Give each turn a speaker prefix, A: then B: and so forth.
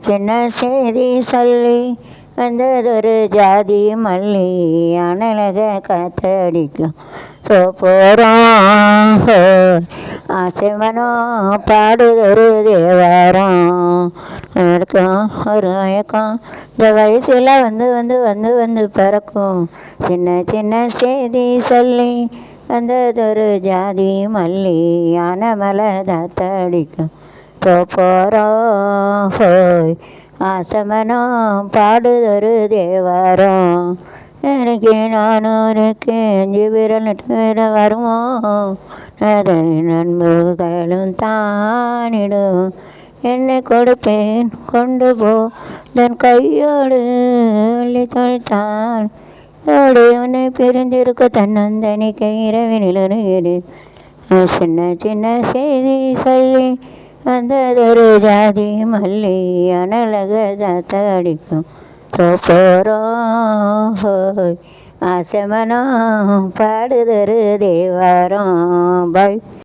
A: சின்ன செய்தி சொல்லி வந்ததொரு ஜாதி மல்லி அனலக காத்தடிக்கும் போகிறோம். ஆசைமனோ பாடுதொரு தேவாரம் இருக்கும் ஒரு மயக்கம் இந்த வயசில் வந்து வந்து வந்து வந்து பிறக்கும். சின்ன சின்ன செய்தி சொல்லி வந்ததொரு ஜாதி மல்லி அனமலை காத்தடிக்கும் போகிறோம். ஆசமனோ பாடுதொரு தேவாரம் எனக்கு நானூருக்கு 5 விரல் வருமோ அதை நண்பர்களும் தானிடும். என்னை கொடுப்பேன் கொண்டு போ தன் கையோடு அள்ளி தொலைத்தாள் ஓடி உன்னை பிரிந்திருக்க தன்னந்தனிக்க இரவினில் சின்ன சின்ன செய்தி சொல்லி வந்ததொரு ஜாதி மல்லி அனலக காத்தடிக்கும் போகிறோம். ஆசமனோ பாடுதொரு தேவாரம். பாய்.